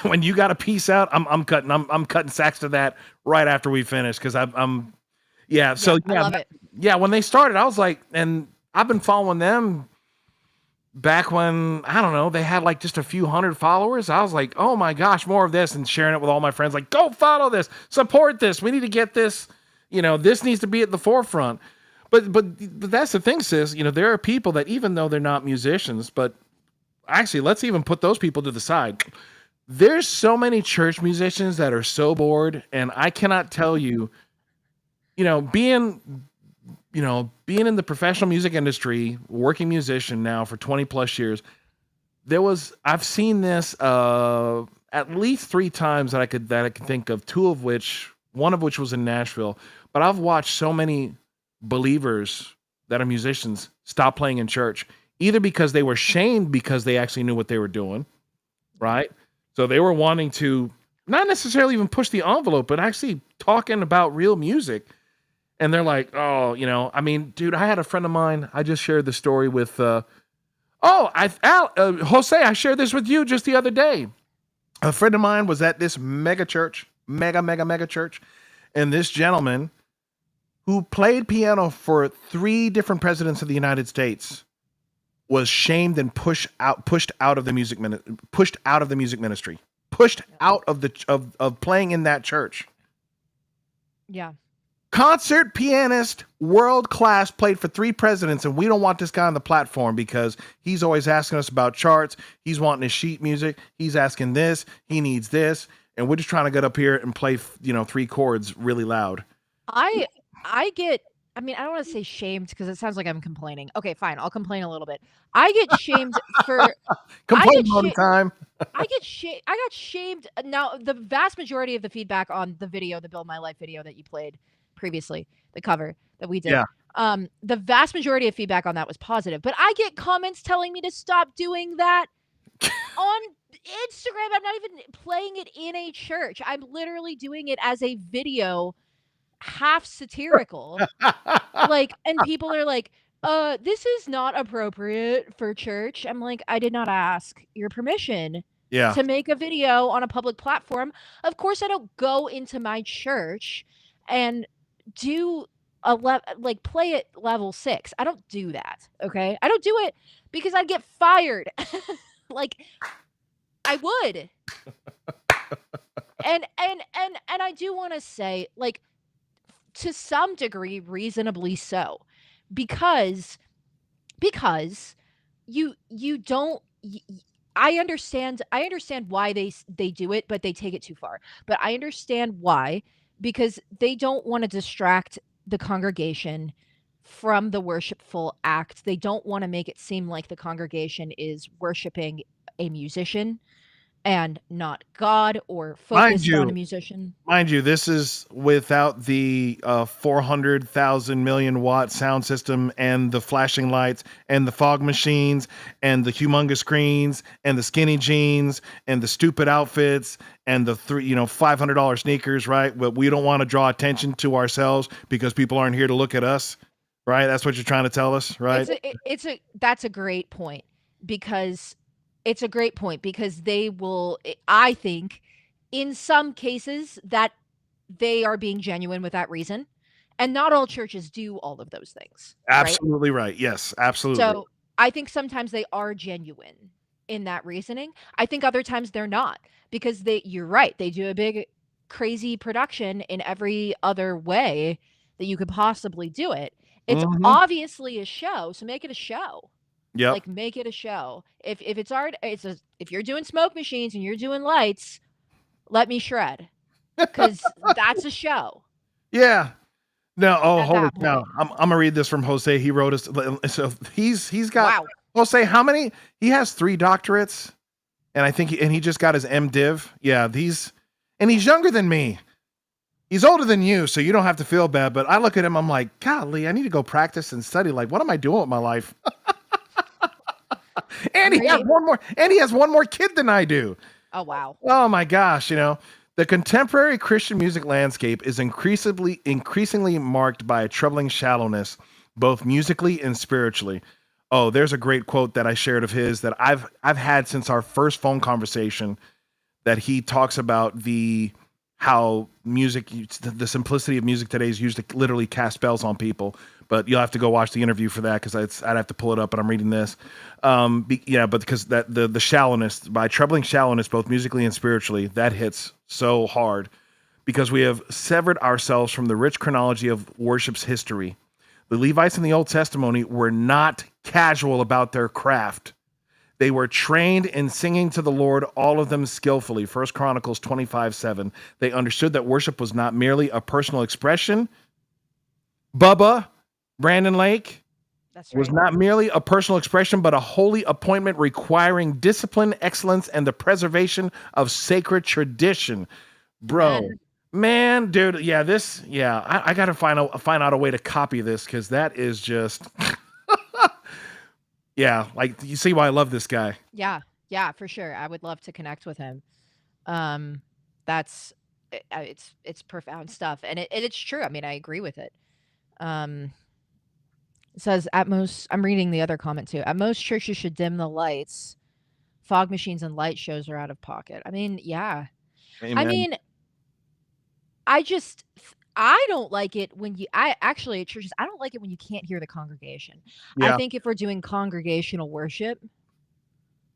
when you got a piece out, I'm cutting sax to that right after we finish because I'm yeah. So I love it. yeah. When they started, I was like, and I've been following them back when I don't know they had like just a few hundred followers. I was like, oh my gosh, more of this, and sharing it with all my friends. Like, go follow this, support this. We need to get this. This needs to be at the forefront. But that's the thing, sis. There are people that even though they're not musicians, but actually, let's even put those people to the side. There's so many church musicians that are so bored, and I cannot tell you, being in the professional music industry, working musician now for 20 plus years, I've seen this at least 3 times that I could think of, one of which was in Nashville, but I've watched so many believers that are musicians stop playing in church, either because they were shamed because they actually knew what they were doing, right? So they were wanting to not necessarily even push the envelope, but actually talking about real music. And they're like, oh, I mean, dude, I had a friend of mine. I just shared the story with, Jose, I shared this with you just the other day. A friend of mine was at this mega church, mega church. And this gentleman who played piano for 3 different presidents of the United States was shamed and pushed out of the music ministry, pushed out of of playing in that church. Yeah. Concert pianist, world class, played for 3 presidents, and we don't want this guy on the platform because he's always asking us about charts. He's wanting his sheet music. He's asking this. He needs this, and we're just trying to get up here and play, 3 chords really loud. I don't want to say shamed because it sounds like I'm complaining. Okay, fine. I'll complain a little bit. I get shamed for complain all the time. I got shamed. Now, the vast majority of the feedback on the video, the Build My Life video that you played previously, the cover that we did. Yeah. The vast majority of feedback on that was positive, but I get comments telling me to stop doing that on Instagram. I'm not even playing it in a church. I'm literally doing it as a video, half satirical. Like, and people are like, this is not appropriate for church. I'm like, I did not ask your permission Yeah. to make a video on a public platform. Of course, I don't go into my church and do like play at level 6. I don't do that. Okay. I don't do it because I'd get fired. Like, I would. And I do want to say, like, to some degree, reasonably so, because you don't I understand why they do it, but they take it too far. But I understand why, because they don't want to distract the congregation from the worshipful act. They don't want to make it seem like the congregation is worshiping a musician and not God, or Mind focused on a you, musician. Mind you, this is without the 400,000 million watt sound system and the flashing lights and the fog machines and the humongous screens and the skinny jeans and the stupid outfits and the $500 sneakers, right? But we don't want to draw attention to ourselves because people aren't here to look at us, right? That's what you're trying to tell us, right? That's a great point, because they will, I think, in some cases, that they are being genuine with that reason. And not all churches do all of those things. Right? Absolutely right. Yes, absolutely. So I think sometimes they are genuine in that reasoning. I think other times they're not, because you're right. They do a big, crazy production in every other way that you could possibly do it. It's obviously a show, so make it a show. Yep. Like, make it a show. If it's art, if you're doing smoke machines and you're doing lights, let me shred, because that's a show. Yeah. No. Oh, At holy that cow! point. I'm gonna read this from Jose. He wrote us. So he's got. Wow. Jose, how many? He has 3 doctorates, and I think he just got his MDiv. Yeah, he's younger than me. He's older than you, so you don't have to feel bad. But I look at him, I'm like, golly, I need to go practice and study. Like, what am I doing with my life? And he has one more. And he has one more kid than I do. Oh, wow. Oh my gosh! The contemporary Christian music landscape is increasingly marked by a troubling shallowness, both musically and spiritually. Oh, there's a great quote that I shared of his that I've had since our first phone conversation, that he talks about how music, the simplicity of music today is used to literally cast spells on people. But you'll have to go watch the interview for that, because I'd have to pull it up, but I'm reading this. But because that the shallowness, by troubling shallowness, both musically and spiritually, that hits so hard, because we have severed ourselves from the rich chronology of worship's history. The Levites in the Old Testament were not casual about their craft. They were trained in singing to the Lord, all of them skillfully. 1 Chronicles 25:7. They understood that worship was not merely a personal expression. Bubba, Brandon Lake, That's was right. not merely a personal expression, but a holy appointment requiring discipline, excellence, and the preservation of sacred tradition. Bro, man, dude, I got to find out a way to copy this, because that is just, yeah, like, you see why I love this guy. Yeah, for sure. I would love to connect with him. That's it's profound stuff, and it's true. I mean, I agree with it. It says, at most, I'm reading the other comment too. At most, churches should dim the lights. Fog machines and light shows are out of pocket. I mean, yeah. Amen. I mean, I don't like it when actually at churches, I don't like it when you can't hear the congregation. Yeah. I think if we're doing congregational worship,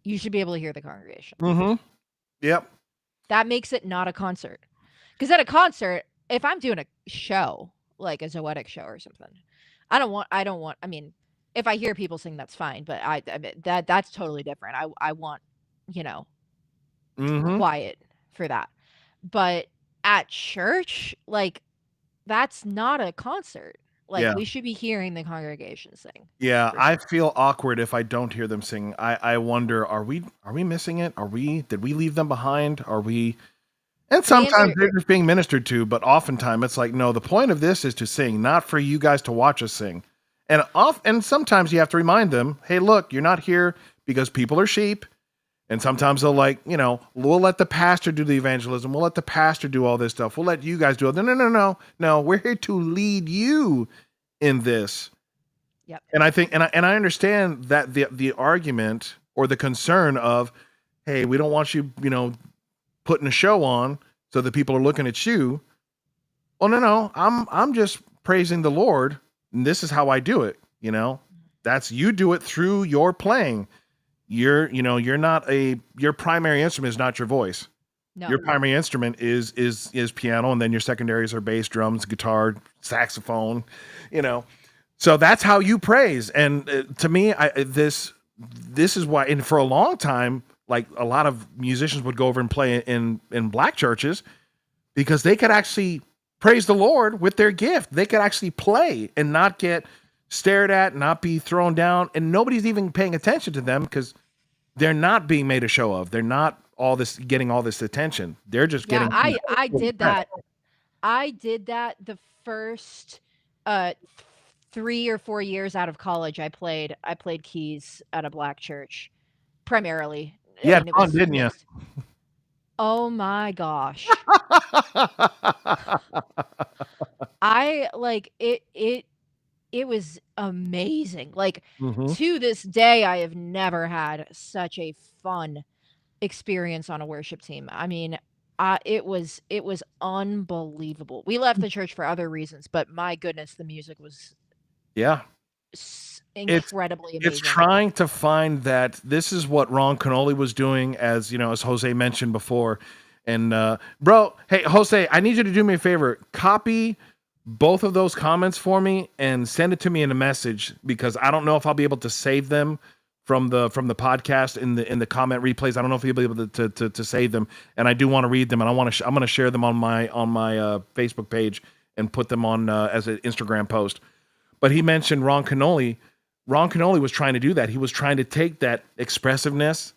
you should be able to hear the congregation. Mm-hmm. Yep. That makes it not a concert. Because at a concert, if I'm doing a show, like a Zoetic show or something, I mean, if I hear people sing, that's fine, but I mean, that's totally different. I want, quiet for that. But at church, like, that's not a concert. Like, we should be hearing the congregation sing. Yeah, I feel awkward if I don't hear them sing. I wonder, are we missing it? Did we leave them behind? And sometimes they're just being ministered to, but oftentimes it's like, no, the point of this is to sing, not for you guys to watch us sing. And sometimes you have to remind them, hey, look, you're not here because people are sheep, And sometimes they'll like, we'll let the pastor do the evangelism. We'll let the pastor do all this stuff. We'll let you guys do it. No. We're here to lead you in this. Yep. And I think, and I understand that the argument or the concern of, hey, we don't want you, putting a show on so that people are looking at you. Well, no. I'm just praising the Lord, and this is how I do it. That's you do it through your playing. Your primary instrument is not your voice. No. Your primary instrument is piano, and then your secondaries are bass, drums, guitar, saxophone. So that's how you praise. And to me, this is why. And for a long time, like a lot of musicians would go over and play in black churches because they could actually praise the Lord with their gift. They could actually play and not get stared at, not be thrown down, and nobody's even paying attention to them because they're not being made a show of. They're not getting all this attention. They're just getting. I did that. I did that the first 3 or 4 years out of college. I played keys at a black church, primarily. Yeah, fun, didn't you? Oh my gosh. I like it. It was amazing. Like to this day, I have never had such a fun experience on a worship team. I mean, it was unbelievable. We left the church for other reasons, but my goodness, the music was incredibly amazing. It's trying to find that. This is what Ron Canoli was doing, as Jose mentioned before. And bro, hey Jose, I need you to do me a favor. Copy both of those comments for me and send it to me in a message, because I don't know if I'll be able to save them from the podcast in the comment replays. I don't know if you'll be able to save them, and I do want to read them, and I'm going to share them on my Facebook page and put them on as an Instagram post. But he mentioned Ron Canoli. Ron Canoli was trying to do that. He was trying to take that expressiveness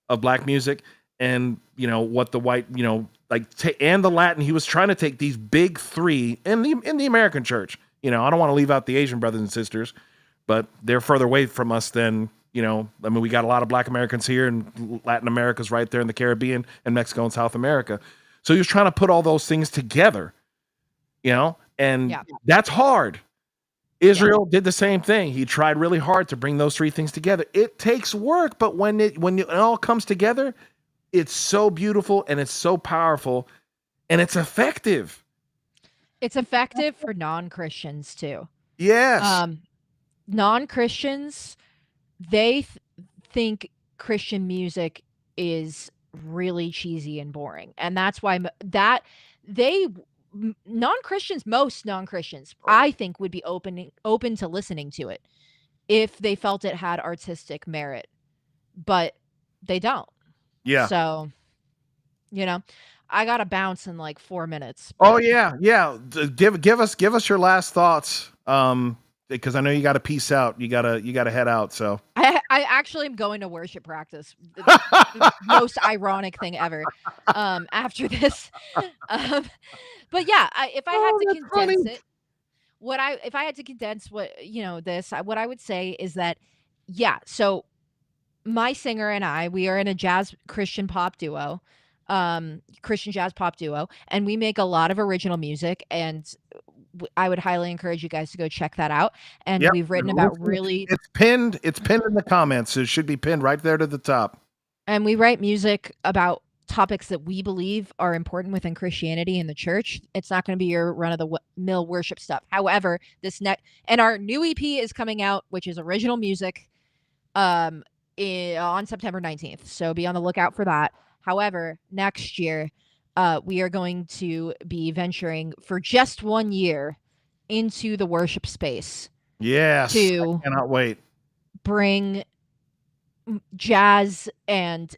of black music and what the white and the Latin. He was trying to take these big three in the American church. I don't want to leave out the Asian brothers and sisters, but they're further away from us than, we got a lot of black Americans here, and Latin America's right there in the Caribbean, and Mexico and South America. So he was trying to put all those things together, and that's hard. Israel did the same thing. He tried really hard to bring those three things together. It takes work, but when it all comes together, it's so beautiful and it's so powerful and it's effective. It's effective for non-Christians too. Yes. Non-Christians, they think Christian music is really cheesy and boring. And that's why most non-Christians, I think, would be open to listening to it if they felt it had artistic merit. But they don't. Yeah. So, I gotta bounce in like 4 minutes. Oh yeah. Give us your last thoughts. Because I know you got to peace out. You gotta head out. So I actually am going to worship practice. The most ironic thing ever. After this, but yeah, if I had to condense it, what I would say is that so my singer and I, we are in a jazz Christian pop duo, Christian jazz pop duo, and we make a lot of original music, and I would highly encourage you guys to go check that out. And we've written about it's pinned in the comments. It should be pinned right there to the top. And we write music about topics that we believe are important within Christianity and the church. It's not going to be your run of the mill worship stuff. However, and our new EP is coming out, which is original music, on September 19th. So be on the lookout for that. However, next year, we are going to be venturing for just 1 year into the worship space. Yes, I cannot wait. Bring jazz and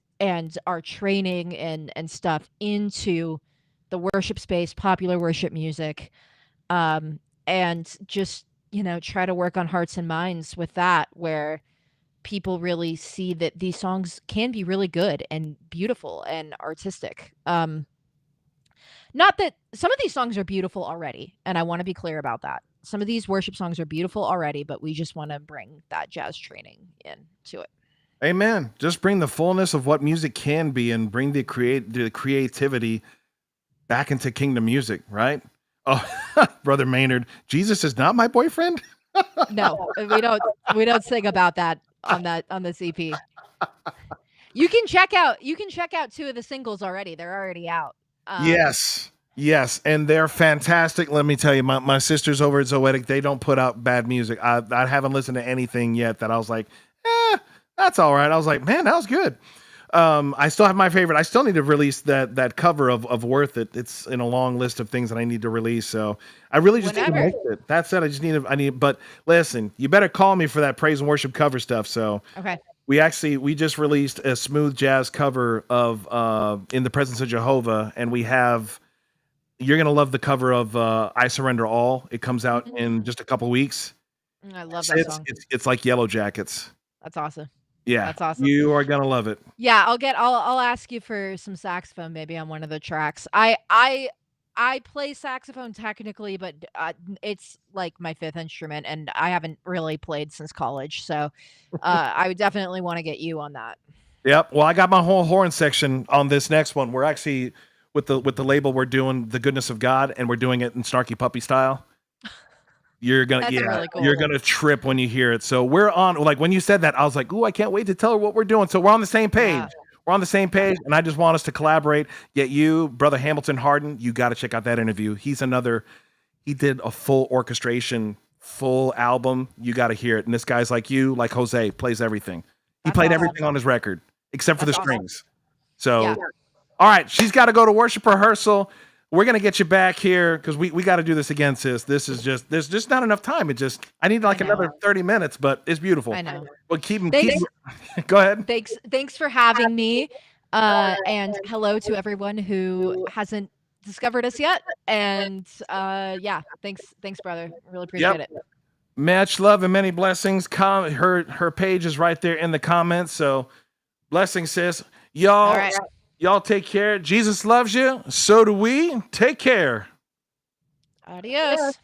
our training and stuff into the worship space, popular worship music, and just try to work on hearts and minds with that, where people really see that these songs can be really good and beautiful and artistic. Not that some of these songs are beautiful already, and I want to be clear about that. Some of these worship songs are beautiful already, but we just want to bring that jazz training into it. Amen. Just bring the fullness of what music can be and bring the creativity back into kingdom music, right? Oh, brother Maynard, Jesus is not my boyfriend. No, we don't sing about that on this EP. You can check out 2 of the singles already. They're already out. Yes. Yes, and they're fantastic. Let me tell you, my sisters over at Zoetic, they don't put out bad music. I haven't listened to anything yet that I was like, that's all right. I was like, man, that was good. I still have my favorite. I still need to release that cover of Worth It. It's in a long list of things that I need to release. So I really just need to Whenever. make it. That said, I need. But listen, you better call me for that praise and worship cover stuff. So Okay. we just released a smooth jazz cover of In the Presence of Jehovah, and you're gonna love the cover of I Surrender All. It comes out in just a couple weeks. I love that song. It's like Yellow Jackets. That's awesome. Yeah, That's awesome. you are gonna love it. Yeah, I'll ask you for some saxophone maybe on one of the tracks. I play saxophone technically, but it's like my 5th instrument, and I haven't really played since college. So I would definitely want to get you on that. Yep. Well, I got my whole horn section on this next one. We're actually with the label. We're doing The Goodness of God, and we're doing it in Snarky Puppy style. You're gonna That's really cool. you're gonna trip when you hear it. So we're on. Like when you said that, I was like, ooh, I can't wait to tell her what we're doing. So we're on the same page. Yeah. We're on the same page, and I just want us to collaborate. Yet you, brother Hamilton Harden, you got to check out that interview. He did a full orchestration, full album. You got to hear it. And this guy's like you, like Jose, plays everything. He That's played awesome. everything on his record except for the That's awesome. strings. So, Yeah. all right, she's got to go to worship rehearsal. We're gonna get you back here because we got to do this again, sis. There's just not enough time. I need like I know. another 30 minutes, but it's beautiful. I know. But keep Thanks. go ahead. Thanks for having me. And hello to everyone who hasn't discovered us yet. And yeah, thanks, brother. Really appreciate it. Much love and many blessings. Her page is right there in the comments. So blessings, sis. All right. Y'all take care. Jesus loves you. So do we. Take care. Adios.